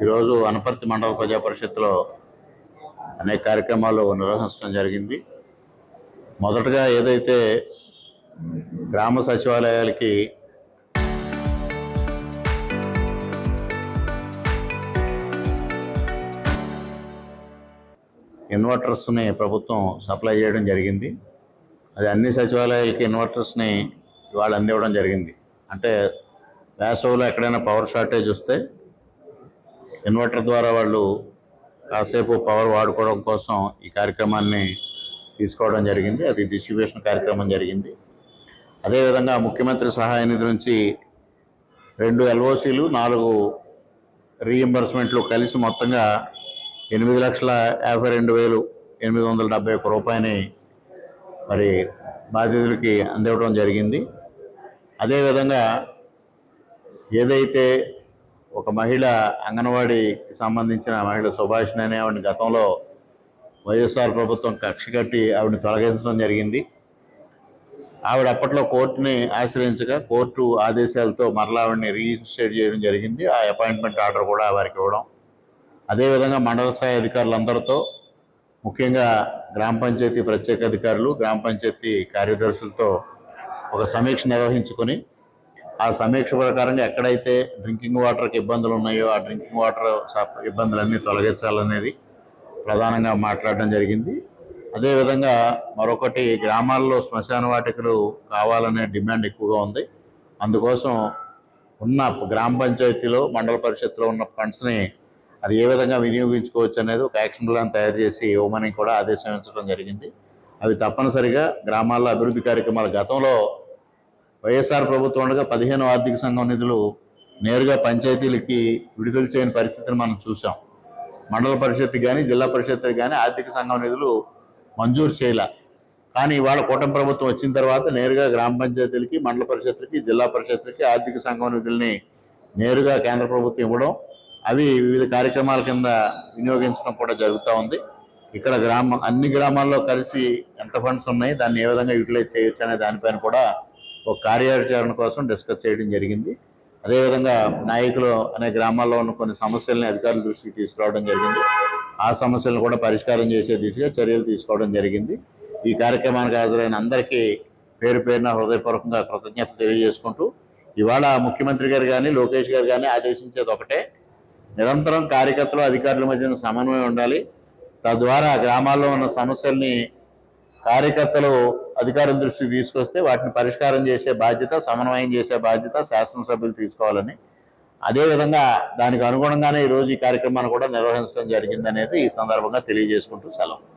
ఈరోజు అనపర్తి మండల ప్రజా పరిషత్తులో అనేక కార్యక్రమాలు నిర్వహించడం జరిగింది. మొదటగా ఏదైతే గ్రామ సచివాలయాలకి ఇన్వర్టర్స్ని ప్రభుత్వం సప్లై చేయడం జరిగింది. అది అన్ని సచివాలయాలకి ఇన్వర్టర్స్ని ఇవాళ అందివ్వడం జరిగింది. అంటే వేసవిలో ఎక్కడైనా పవర్ షార్టేజ్ వస్తే ఇన్వర్టర్ ద్వారా వాళ్ళు కాసేపు పవర్ వాడుకోవడం కోసం ఈ కార్యక్రమాన్ని తీసుకోవడం జరిగింది. అది డిస్ట్రిబ్యూషన్ కార్యక్రమం జరిగింది. అదేవిధంగా ముఖ్యమంత్రి సహాయ నిధి నుంచి 2 LOCలు 4 రీఎంబర్స్మెంట్లు కలిసి మొత్తంగా 8,52,871 రూపాయలని మరి బాధితులకి అందివ్వడం జరిగింది. అదేవిధంగా ఏదైతే ఒక మహిళ అంగన్వాడీకి సంబంధించిన మహిళ సుభాషిణి అనే ఆవిడని గతంలో వైఎస్ఆర్ ప్రభుత్వం కక్ష కట్టి ఆవిడని తొలగించడం జరిగింది. ఆవిడ అప్పట్లో కోర్టుని ఆశ్రయించగా కోర్టు ఆదేశాలతో మరలా ఆవిడని రీఇన్స్టేట్ చేయడం జరిగింది. ఆ అపాయింట్మెంట్ ఆర్డర్ కూడా వారికి ఇవ్వడం. అదేవిధంగా మండల స్థాయి అధికారులందరితో ముఖ్యంగా గ్రామ పంచాయతీ ప్రత్యేక అధికారులు, గ్రామ పంచాయతీ కార్యదర్శులతో ఒక సమీక్ష నిర్వహించుకొని ఆ సమీక్ష ప్రకారంగా ఎక్కడైతే డ్రింకింగ్ వాటర్కి ఇబ్బందులు ఉన్నాయో ఆ డ్రింకింగ్ వాటర్ ఇబ్బందులన్నీ తొలగించాలనేది ప్రధానంగా మాట్లాడడం జరిగింది. అదేవిధంగా మరొకటి, గ్రామాల్లో శ్మశాన వాటికలు కావాలనే డిమాండ్ ఎక్కువగా ఉంది. అందుకోసం ఉన్న గ్రామ పంచాయతీలో మండల పరిషత్తులో ఉన్న ఫండ్స్ని అది ఏ విధంగా వినియోగించుకోవచ్చు అనేది ఒక యాక్షన్ ప్లాన్ తయారు చేసి ఇవ్వమని కూడా ఆదేశించడం జరిగింది. అవి తప్పనిసరిగా గ్రామాల్లో అభివృద్ధి కార్యక్రమాలు గతంలో వైఎస్ఆర్ ప్రభుత్వం ఉండగా 15వ ఆర్థిక సంఘం నిధులు నేరుగా పంచాయతీలకి విడుదల చేయని పరిస్థితిని మనం చూసాం. మండల పరిషత్కి కానీ జిల్లా పరిషత్కి కానీ ఆర్థిక సంఘం నిధులు మంజూరు చేయాల. కానీ ఇవాళ కూటమి ప్రభుత్వం వచ్చిన తర్వాత నేరుగా గ్రామ పంచాయతీలకి, మండల పరిషత్లకి, జిల్లా పరిషత్లకి ఆర్థిక సంఘం నిధుల్ని నేరుగా కేంద్ర ప్రభుత్వం ఇవ్వడం, అవి వివిధ కార్యక్రమాల కింద వినియోగించడం కూడా జరుగుతూ ఉంది. ఇక్కడ అన్ని గ్రామాల్లో కలిసి ఎంత ఫండ్స్ ఉన్నాయి, దాన్ని ఏ విధంగా యూటిలైజ్ చేయొచ్చు అనే దానిపైన కూడా ఒక కార్యాచరణ కోసం డిస్కస్ చేయడం జరిగింది. అదేవిధంగా నాయకులు అనే గ్రామాల్లో ఉన్న కొన్ని సమస్యల్ని అధికారుల దృష్టికి తీసుకురావడం జరిగింది. ఆ సమస్యలను కూడా పరిష్కారం చేసే దిశగా చర్యలు తీసుకోవడం జరిగింది. ఈ కార్యక్రమానికి హాజరైన అందరికీ పేరు పేరున హృదయపూర్వకంగా కృతజ్ఞత తెలియజేసుకుంటూ, ఇవాళ ముఖ్యమంత్రి గారు కానీ లోకేష్ గారు కానీ ఆదేశించేది ఒకటే, నిరంతరం కార్యకర్తలు అధికారుల మధ్యన సమన్వయం ఉండాలి. తద్వారా గ్రామాల్లో ఉన్న సమస్యల్ని కార్యకర్తలు అధికారుల దృష్టికి తీసుకొస్తే వాటిని పరిష్కారం చేసే బాధ్యత, సమన్వయం చేసే బాధ్యత శాసనసభ్యులు తీసుకోవాలని, అదేవిధంగా దానికి అనుగుణంగానే ఈరోజు ఈ కార్యక్రమాన్ని కూడా నిర్వహించడం జరిగిందనేది ఈ సందర్భంగా తెలియజేసుకుంటూ సెలవు.